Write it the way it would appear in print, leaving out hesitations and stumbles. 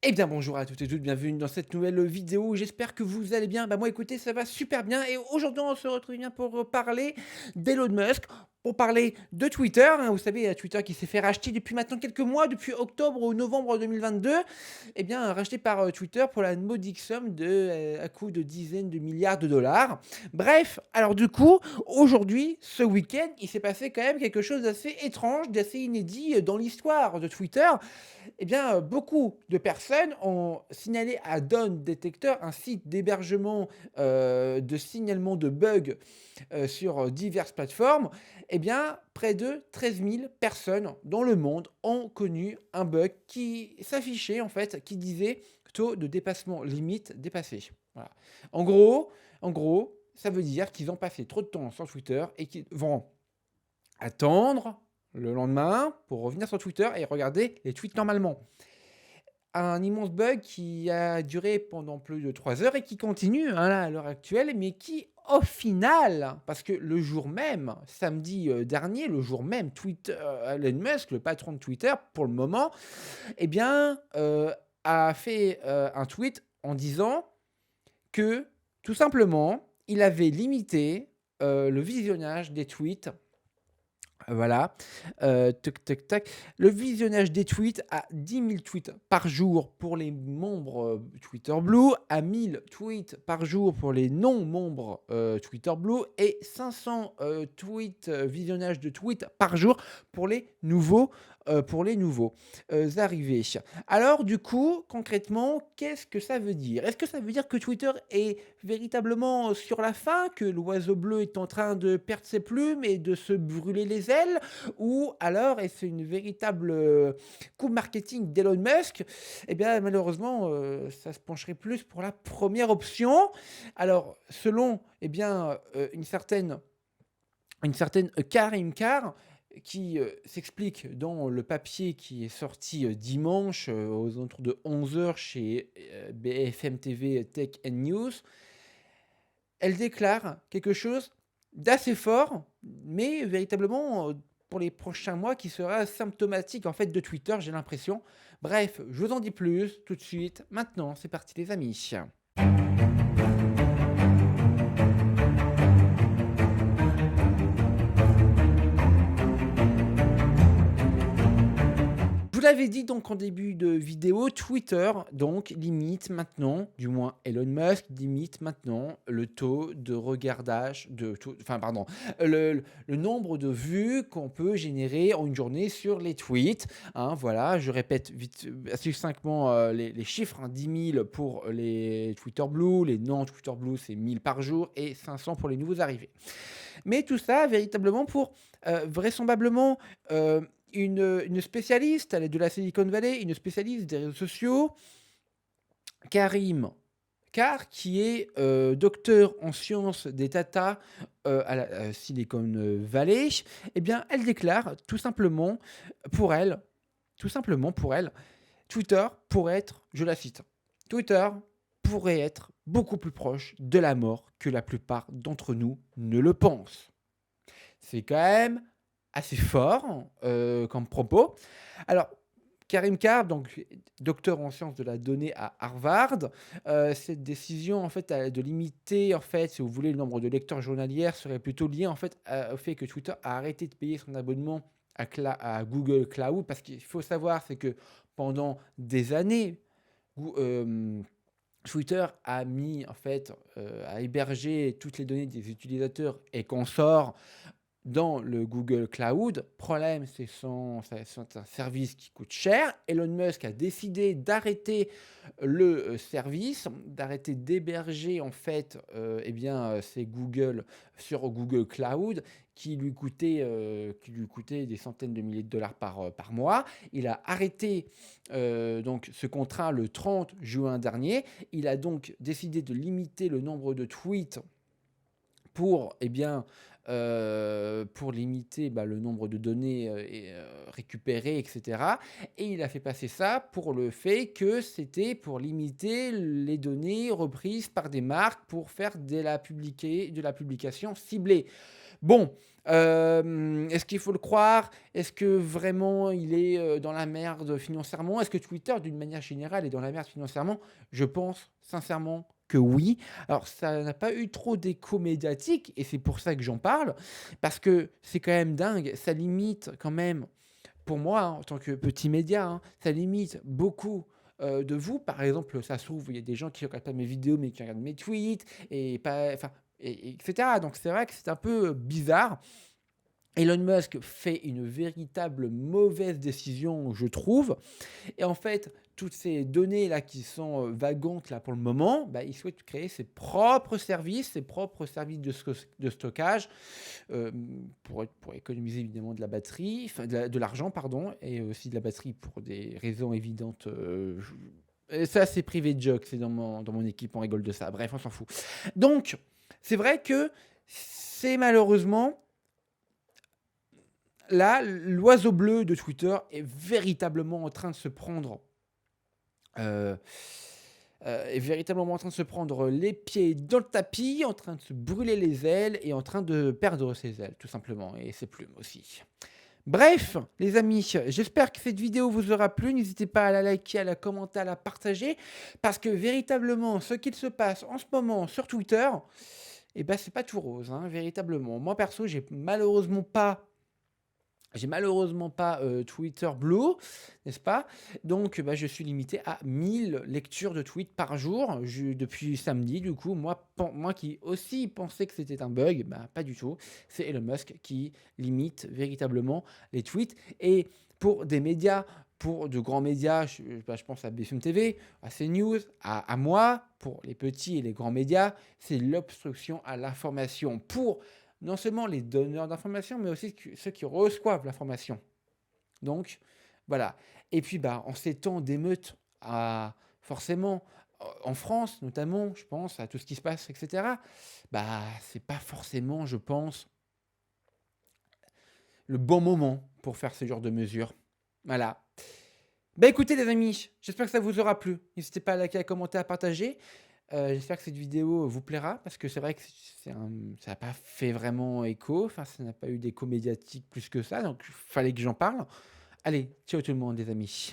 Eh bien bonjour à toutes et toutes, bienvenue dans cette nouvelle vidéo. J'espère que vous allez bien. Bah moi écoutez, ça va super bien et aujourd'hui on se retrouve bien pour parler d'Elon Musk, pour parler de Twitter, hein. Vous savez, Twitter qui s'est fait racheter depuis maintenant quelques mois, depuis octobre ou novembre 2022, eh bien racheté par Twitter pour la modique somme de à coût de dizaines de milliards de dollars. Bref, alors du coup, aujourd'hui, ce week-end, il s'est passé quand même quelque chose d'assez étrange, d'assez inédit dans l'histoire de Twitter. Eh bien, beaucoup de personnes ont signalé à Dawn Detector, un site d'hébergement, de signalement de bugs, sur, diverses plateformes. Eh bien, près de 13 000 personnes dans le monde ont connu un bug qui s'affichait, en fait, qui disait: «Taux de dépassement limite dépassé». Voilà. En gros ça veut dire qu'ils ont passé trop de temps sur Twitter et qu'ils vont attendre le lendemain pour revenir sur Twitter et regarder les tweets normalement. Un immense bug qui a duré pendant plus de 3 heures et qui continue, hein, là, à l'heure actuelle, mais qui, au final, parce que le jour même, samedi, dernier, le jour même, Elon Musk, le patron de Twitter, pour le moment, eh bien, a fait, un tweet en disant que, tout simplement, il avait limité, le visionnage des tweets. Voilà, tac, tac, tac. Le visionnage des tweets à 10 000 tweets par jour pour les membres, Twitter Blue, à 1 000 tweets par jour pour les non-membres, Twitter Blue et 500, visionnages de tweets par jour pour les nouveaux, arrivés. Alors du coup, concrètement, qu'est-ce que ça veut dire? Est-ce que ça veut dire que Twitter est véritablement sur la fin, que l'oiseau bleu est en train de perdre ses plumes et de se brûler les ailes? Ou alors est-ce une véritable, coup marketing d'Elon Musk? Eh bien malheureusement, ça se pencherait plus pour la première option. Alors selon, eh bien, une certaine Karim Carr qui, s'explique dans le papier qui est sorti, dimanche, aux alentours de 11 heures chez, BFM TV Tech and News. Elle déclare quelque chose d'assez fort, mais véritablement, pour les prochains mois qui sera symptomatique en fait de Twitter, j'ai l'impression. Bref, je vous en dis plus tout de suite. Maintenant, c'est parti les amis. Je vous l'avais dit donc en début de vidéo, Twitter donc limite maintenant, du moins Elon Musk limite maintenant le taux de regardage enfin pardon, le nombre de vues qu'on peut générer en une journée sur les tweets, hein. Voilà, je répète vite, succinctement, les chiffres, hein, 10 000 pour les Twitter Blue, les non Twitter Blue, c'est 1 000 par jour et 500 pour les nouveaux arrivés. Mais tout ça véritablement pour, vraisemblablement, une spécialiste, elle est de la Silicon Valley, une spécialiste des réseaux sociaux, Karim Carr, qui est, docteur en sciences des data, à la, Silicon Valley. Eh bien, elle déclare tout simplement pour elle, Twitter pourrait être, je la cite: «Twitter pourrait être beaucoup plus proche de la mort que la plupart d'entre nous ne le pensent». C'est quand même assez fort, comme propos. Alors, Karim Carr, donc docteur en sciences de la donnée à Harvard, cette décision en fait de limiter en fait, si vous voulez, le nombre de lecteurs journalières serait plutôt liée en fait au fait que Twitter a arrêté de payer son abonnement à Google Cloud. Parce qu'il faut savoir, c'est que pendant des années, Twitter a mis en fait, a hébergé toutes les données des utilisateurs et consorts dans le Google Cloud. Problème, c'est un service qui coûte cher. Elon Musk a décidé d'arrêter le service, d'arrêter d'héberger en fait, eh bien, ces Google sur Google Cloud qui lui coûtait des centaines de milliers de dollars par mois. Il a arrêté donc ce contrat le 30 juin dernier. Il a donc décidé de limiter le nombre de tweets pour, eh bien, pour limiter, bah, le nombre de données, récupérées et cetera. Et il a fait passer ça pour le fait que c'était pour limiter les données reprises par des marques pour faire de la publication ciblée. Bon, est-ce qu'il faut le croire? Est-ce que vraiment il est, dans la merde financièrement? Est-ce que Twitter, d'une manière générale, est dans la merde financièrement? Je pense sincèrement que oui. Alors ça n'a pas eu trop d'écho médiatique et c'est pour ça que j'en parle, parce que c'est quand même dingue. Ça limite quand même, pour moi, hein, en tant que petit média, hein, ça limite beaucoup, de vous. Par exemple, ça se trouve, il y a des gens qui regardent pas mes vidéos, mais qui regardent mes tweets et pas enfin et etc. Donc c'est vrai que c'est un peu, bizarre. Elon Musk fait une véritable mauvaise décision, je trouve. Et en fait, toutes ces données-là qui sont vagantes là pour le moment, bah, il souhaite créer ses propres services de stockage pour économiser évidemment de la batterie, enfin de l'argent, pardon, et aussi de la batterie pour des raisons évidentes. Et ça, c'est privé de joke, c'est dans mon équipe, on rigole de ça. Bref, on s'en fout. Donc, c'est vrai que c'est malheureusement là, l'oiseau bleu de Twitter est véritablement en train de se prendre, heu est véritablement en train de se prendre les pieds dans le tapis, en train de se brûler les ailes et en train de perdre ses ailes, tout simplement, et ses plumes aussi. Bref, les amis, j'espère que cette vidéo vous aura plu. N'hésitez pas à la liker, à la commenter, à la partager, parce que véritablement, ce qu'il se passe en ce moment sur Twitter, eh ben, c'est pas tout rose, hein, véritablement. Moi, perso, j'ai malheureusement pas Twitter Blue, n'est-ce pas? Donc, bah, je suis limité à 1000 lectures de tweets par jour depuis samedi. Du coup, moi qui aussi pensais que c'était un bug, bah, pas du tout. C'est Elon Musk qui limite véritablement les tweets. Et pour des médias, pour de grands médias, je pense à BFM TV, à CNews, à moi, pour les petits et les grands médias, c'est l'obstruction à l'information. Pour non seulement les donneurs d'informations, mais aussi ceux qui reçoivent l'information. Donc, voilà. Et puis, bah, en ces temps d'émeutes, forcément, en France notamment, je pense à tout ce qui se passe, etc., bah, c'est pas forcément, je pense, le bon moment pour faire ce genre de mesures. Voilà. Bah écoutez les amis, j'espère que ça vous aura plu. N'hésitez pas à liker, à commenter, à partager. J'espère que cette vidéo vous plaira parce que c'est vrai que ça n'a pas fait vraiment écho, enfin ça n'a pas eu d'écho médiatique plus que ça, donc il fallait que j'en parle. Allez, ciao tout le monde les amis.